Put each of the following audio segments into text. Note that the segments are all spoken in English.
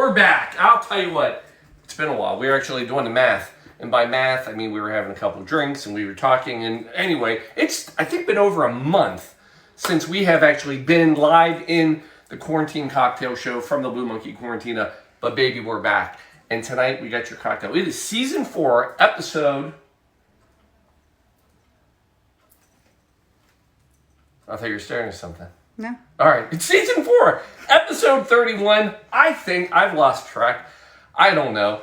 we're back. I'll tell you what, it's been a while. We were actually doing the math. And by math, I mean we were having a couple of drinks and we were talking. And anyway, it's, I think, been over a month since we have actually been live in the Quarantine Cocktail Show from the Blue Monkey Quarantina. But baby, we're back. And tonight we got your cocktail. It is season 4, episode... I thought you were staring at something. No. All right, it's season 4, episode 31. I think I've lost track. I don't know.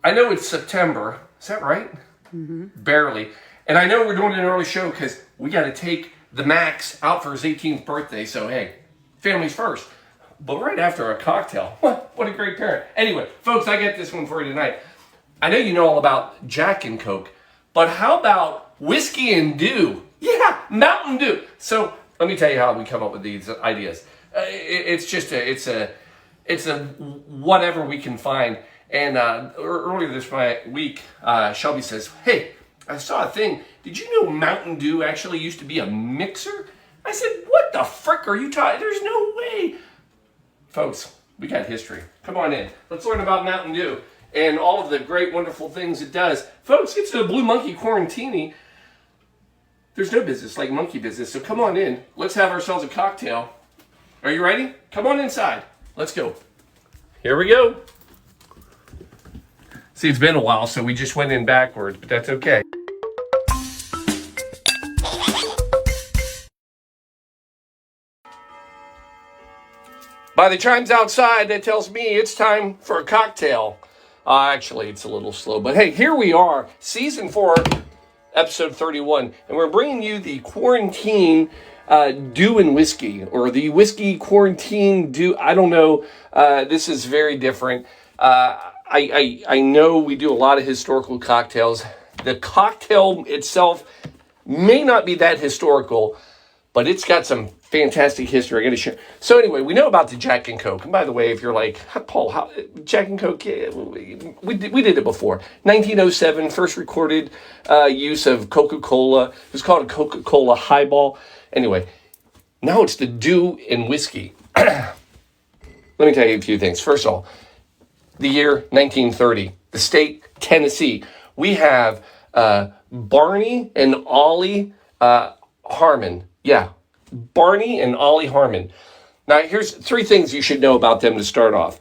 I know it's September. Is that right? Mm-hmm. Barely. And I know we're doing an early show because we got to take the Max out for his 18th birthday. So, hey, family's first. But right after a cocktail. What a great parent. Anyway, folks, I got this one for you tonight. I know you know all about Jack and Coke, but how about Whiskey and Dew? Yeah, Mountain Dew. So let me tell you how we come up with these ideas. It's a whatever we can find. And earlier this week, Shelby says, "Hey, I saw a thing. Did you know Mountain Dew actually used to be a mixer?" I said, "What the frick are you talking? There's no way." Folks, we got history. Come on in. Let's learn about Mountain Dew and all of the great, wonderful things it does. Folks, it's the Blue Monkey Quarantini. There's no business like monkey business, so come on in. Let's have ourselves a cocktail. Are you ready? Come on inside. Let's go. Here we go. See, it's been a while, so we just went in backwards, but that's okay. By the chimes outside, that tells me it's time for a cocktail. Actually, it's a little slow, but hey, here we are, season 4, episode 31, and we're bringing you the Quarantine Dew and Whiskey, or the Whiskey Quarantine Dew. I don't know. This is very different. I know we do a lot of historical cocktails. The cocktail itself may not be that historical, but it's got some fantastic history. I got to share. So anyway, we know about the Jack and Coke. And by the way, if you're like, Paul, Jack and Coke, yeah, we did it before. 1907, first recorded use of Coca-Cola. It was called a Coca-Cola highball. Anyway, now it's the Dew and Whiskey. Let me tell you a few things. First of all, the year 1930, the state, Tennessee. We have Barney and Ollie Harmon. Yeah, Barney and Ollie Harmon. Now, here's 3 things you should know about them to start off.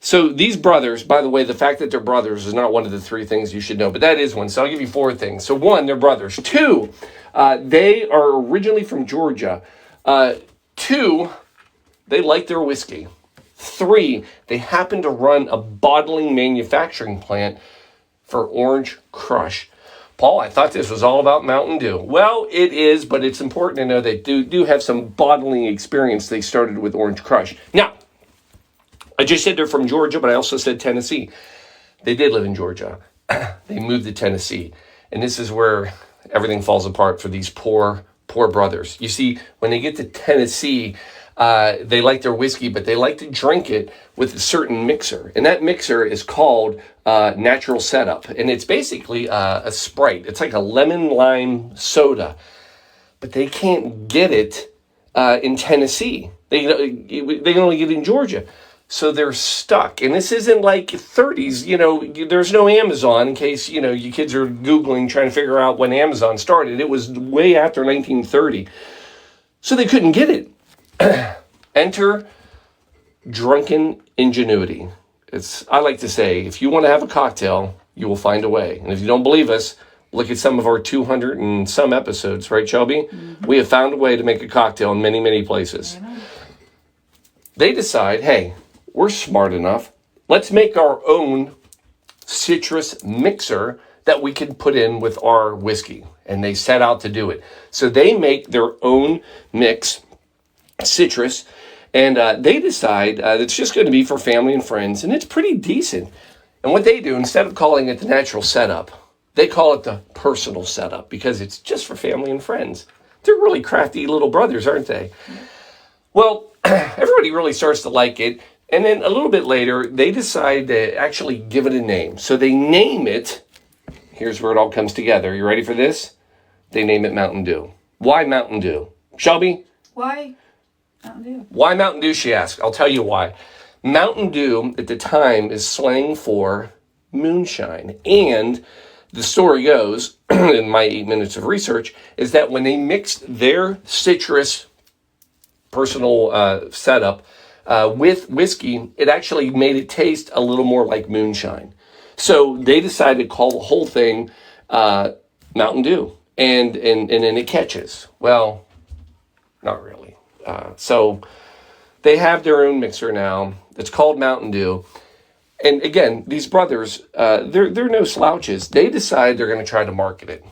So these brothers, by the way, the fact that they're brothers is not one of the 3 things you should know, but that is one. So I'll give you 4 things. So 1, they're brothers. 2, they are originally from Georgia. 2, they like their whiskey. 3, they happen to run a bottling manufacturing plant for Orange Crush. Paul, I thought this was all about Mountain Dew. Well, it is, but it's important to know they do have some bottling experience. They started with Orange Crush. Now, I just said they're from Georgia, but I also said Tennessee. They did live in Georgia. They moved to Tennessee. And this is where everything falls apart for these poor brothers. You see, when they get to Tennessee, they like their whiskey, but they like to drink it with a certain mixer. And that mixer is called Natural Setup. And it's basically a Sprite. It's like a lemon lime soda. But they can't get it in Tennessee. They can only get it in Georgia. So they're stuck. And this isn't like 30s. You know, there's no Amazon in case, you kids are Googling trying to figure out when Amazon started. It was way after 1930. So they couldn't get it. Enter drunken ingenuity. I like to say, if you want to have a cocktail, you will find a way. And if you don't believe us, look at some of our 200 and some episodes, right, Shelby? Mm-hmm. We have found a way to make a cocktail in many, many places. They decide, hey, we're smart enough. Let's make our own citrus mixer that we can put in with our whiskey. And they set out to do it. So they make their own mix, citrus, and they decide it's just going to be for family and friends, and it's pretty decent. And what they do, instead of calling it the natural setup, they call it the personal setup because it's just for family and friends. They're really crafty little brothers, aren't they? Well, everybody really starts to like it, and then a little bit later, they decide to actually give it a name. So they name it, here's where it all comes together. You ready for this? They name it Mountain Dew. Why Mountain Dew? Shelby? Why Mountain Dew? Why Mountain Dew, she asked. I'll tell you why. Mountain Dew at the time is slang for moonshine. And the story goes, in my 8 minutes of research, is that when they mixed their citrus personal setup with whiskey, it actually made it taste a little more like moonshine. So they decided to call the whole thing Mountain Dew. And then it catches. Well, not really. So they have their own mixer now. It's called Mountain Dew. And again, these brothers, they're no slouches. They decide they're going to try to market it.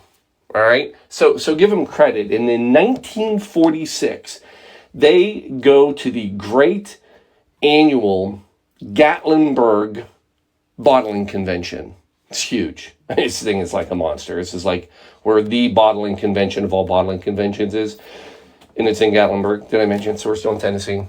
All right? So give them credit. And in 1946, they go to the great annual Gatlinburg bottling convention. It's huge. This thing is like a monster. This is like where the bottling convention of all bottling conventions is. And it's in Gatlinburg. Did I mention? So we're still in Tennessee.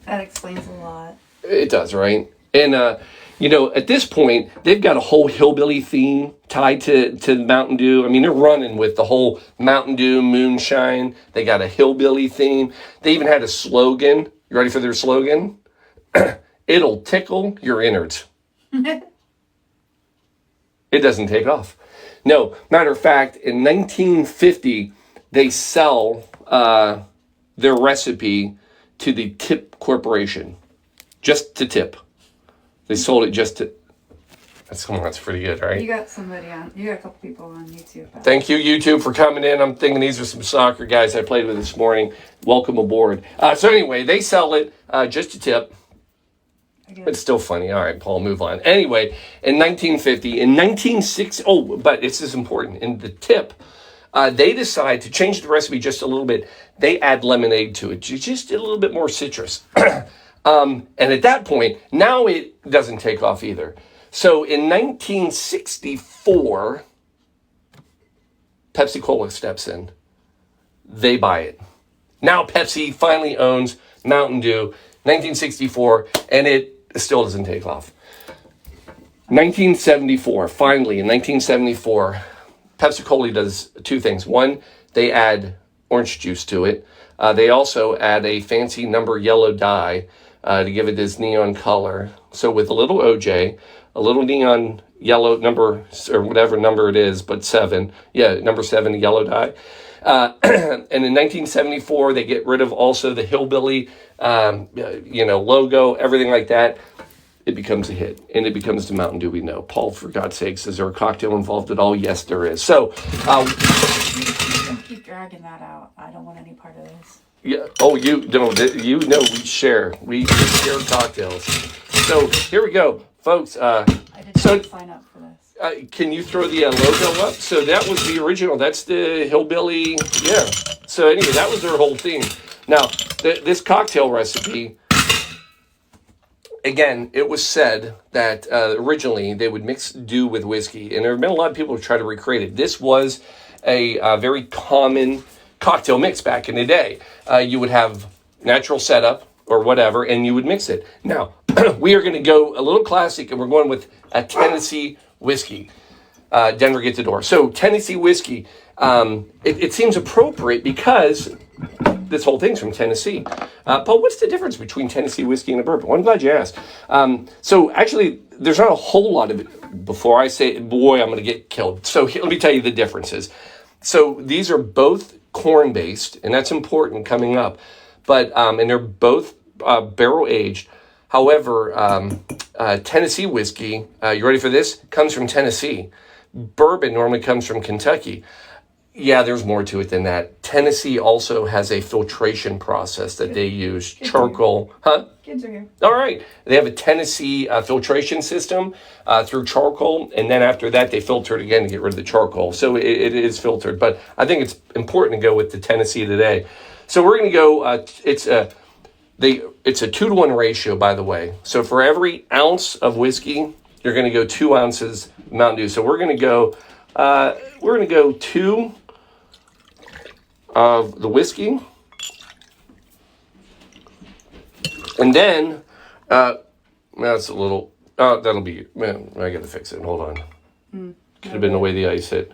That explains a lot. It does, right? And, at this point, they've got a whole hillbilly theme tied to Mountain Dew. I mean, they're running with the whole Mountain Dew moonshine. They got a hillbilly theme. They even had a slogan. You ready for their slogan? It'll tickle your innards. It doesn't take off. No, matter of fact, in 1950, they sell their recipe to the Tip Corporation. Just to tip. They sold it just to... That's pretty good, right? You got a couple people on YouTube. Thank you, YouTube, for coming in. I'm thinking these are some soccer guys I played with this morning. Welcome aboard. So anyway, they sell it just to tip. It's still funny. All right, Paul, move on. Anyway, in 1950, in 1960... Oh, but this is important. In the tip, they decide to change the recipe just a little bit. They add lemonade to it. Just a little bit more citrus. And at that point, now it doesn't take off either. So in 1964, Pepsi Cola steps in. They buy it. Now Pepsi finally owns Mountain Dew, 1964, and it still doesn't take off. 1974, finally, in 1974, Pepsi Cola does two things. One, they add orange juice to it. They also add a fancy number yellow dye to give it this neon color. So with a little OJ, a little neon yellow number, or whatever number it is, but 7. Yeah, number 7, yellow dye. And in 1974, they get rid of also the hillbilly, logo, everything like that. It becomes a hit, and it becomes the Mountain Dew we know. Paul, for God's sakes, is there a cocktail involved at all? Yes, there is. So, keep dragging that out. I don't want any part of this. Yeah. Oh, we share. We share cocktails. So here we go, folks. I did not sign up for this. Can you throw the logo up? So that was the original. That's the hillbilly. Yeah. So anyway, that was their whole theme. Now, this cocktail recipe, again, it was said that originally they would mix Dew with whiskey, and there have been a lot of people who try to recreate it. This was a very common cocktail mix back in the day. You would have natural setup or whatever, and you would mix it. Now, we are going to go a little classic, and we're going with a Tennessee whiskey. Denver, get the door. So Tennessee whiskey, it seems appropriate because this whole thing's from Tennessee. Paul, what's the difference between Tennessee whiskey and a bourbon? Well, I'm glad you asked. So actually, there's not a whole lot of it. Before I say it, boy, I'm going to get killed. So let me tell you the differences. So these are both corn-based, and that's important coming up. But and they're both barrel-aged. However, Tennessee whiskey, you ready for this? Comes from Tennessee. Bourbon normally comes from Kentucky. Yeah, there's more to it than that. Tennessee also has a filtration process that they use. Charcoal. Huh? Kids are here. All right. They have a Tennessee filtration system through charcoal, and then after that, they filter it again to get rid of the charcoal. So it is filtered. But I think it's important to go with the Tennessee today. So we're going to go, it's a 2-to-1 ratio, by the way. So for every ounce of whiskey, you're going to go 2 ounces Mountain Dew. So we're going to go 2 of the whiskey. And then, that's a little, that'll be, man, I got to fix it. Hold on. Could have been the way the ice hit.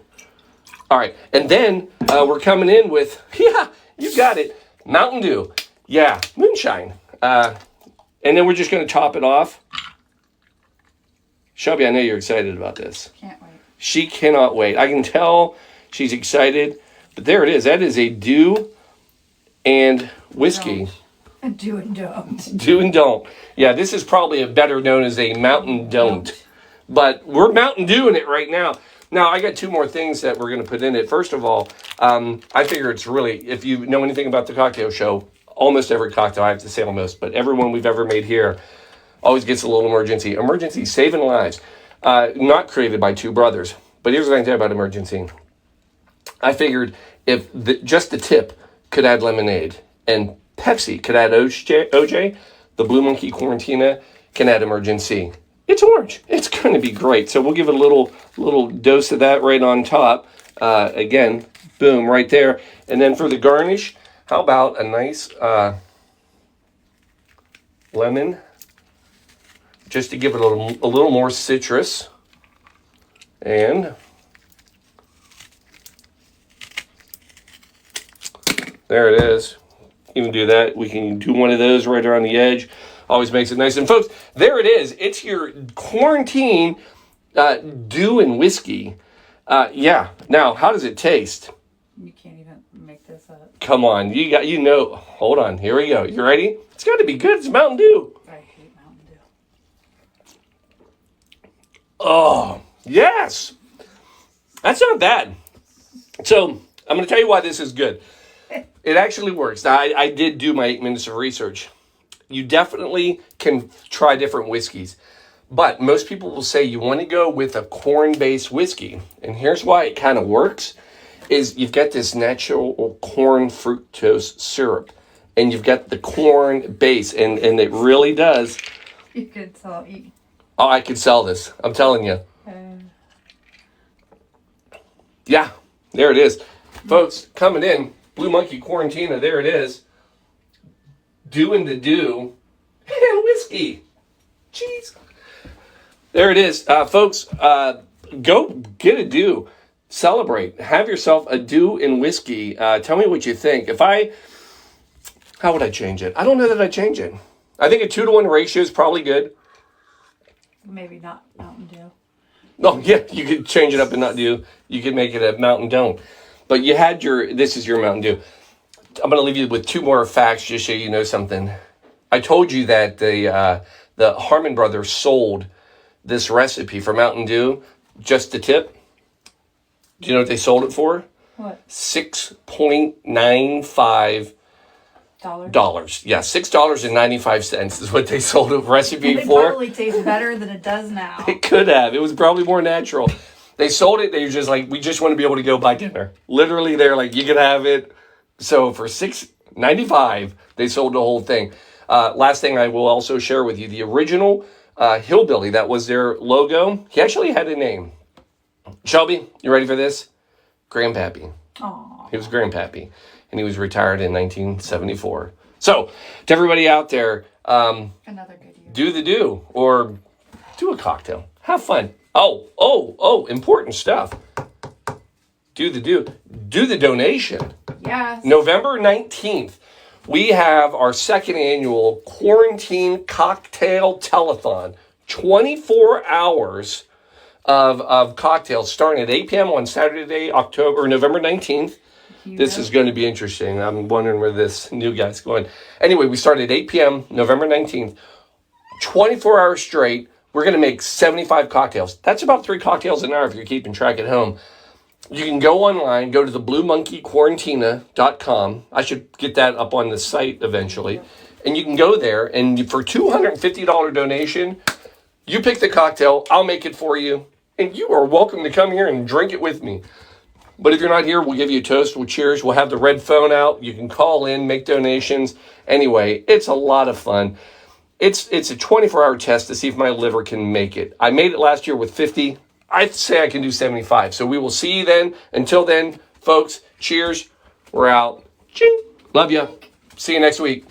All right. And then we're coming in with, yeah, you got it, Mountain Dew. Yeah, moonshine. And then we're just going to top it off. Shelby, I know you're excited about this. Can't wait. She cannot wait. I can tell she's excited. But there it is. That is a do and whiskey. Do and don't. Do and don't. Yeah, this is probably better known as a Mountain Don't. But we're Mountain Dewing it right now. Now, I got two more things that we're going to put in it. First of all, I figure it's really, if you know anything about the cocktail show, almost every cocktail, I have to say almost, but everyone we've ever made here always gets a little emergency. Emergency saving lives. Not created by two brothers. But here's what I can tell you about emergency. I figured if just the tip could add lemonade and Pepsi could add OJ, the Blue Monkey Quarantina can add emergency. It's orange. It's going to be great. So we'll give it a little dose of that right on top. Again, boom, right there. And then for the garnish, how about a nice lemon, just to give it a little more citrus. And there it is. You can do that. We can do one of those right around the edge. Always makes it nice. And folks, there it is. It's your quarantine dew and whiskey. Yeah. Now, how does it taste? You can't even make this up. Come on. Hold on. Here we go. You ready? It's got to be good. It's Mountain Dew. I hate Mountain Dew. Oh, yes. That's not bad. So, I'm going to tell you why this is good. It actually works. Now, I did do my 8 minutes of research. You definitely can try different whiskeys. But most people will say you want to go with a corn-based whiskey. And here's why it kind of works. Is you've got this natural corn fructose syrup. And you've got the corn base. And it really does. You could sell. Oh, I could sell this. I'm telling you. Yeah, there it is. Folks, coming in. Blue Monkey Quarantina, there it is. Doing the do and whiskey. Jeez. There it is. Folks, go get a do. Celebrate. Have yourself a do and whiskey. Tell me what you think. How would I change it? I don't know that I'd change it. I think a 2-to-1 ratio is probably good. Maybe not Mountain Dew. Oh, yeah, you could change it up and not do. You could make it a Mountain Don't. But this is your Mountain Dew. I'm going to leave you with 2 more facts just so you know something. I told you that the Harmon brothers sold this recipe for Mountain Dew, just the tip. Do you know what they sold it for? What? $6.95. Yeah, $6.95 is what they sold a recipe for. It probably tastes better than it does now. It could have. It was probably more natural. They sold it. They were just like, we just want to be able to go buy dinner. Literally, they're like, you can have it. So for $6.95, they sold the whole thing. Last thing I will also share with you, the original Hillbilly, that was their logo. He actually had a name. Shelby, you ready for this? Grandpappy. Aww. He was Grandpappy. And he was retired in 1974. So, to everybody out there, another good year. Do the do, or do a cocktail. Have fun. Oh, important stuff. Do the do. Do the donation. Yes. November 19th, we have our second annual Quarantine Cocktail Telethon. 24 hours of cocktails starting at 8 p.m. on Saturday, November 19th. This is going to be interesting. I'm wondering where this new guy's going. Anyway, we start at 8 p.m. November 19th. 24 hours straight. We're going to make 75 cocktails. That's about 3 cocktails an hour if you're keeping track at home. You can go online, go to the bluemonkeyquarantina.com. I should get that up on the site eventually. And you can go there, and for $250 donation, you pick the cocktail, I'll make it for you, and you are welcome to come here and drink it with me. But if you're not here, we'll give you a toast, we'll cheers, we'll have the red phone out, you can call in, make donations. Anyway, it's a lot of fun. It's a 24-hour test to see if my liver can make it. I made it last year with 50. I'd say I can do 75. So we will see you then. Until then, folks, cheers. We're out. Ching. Love you. See you next week.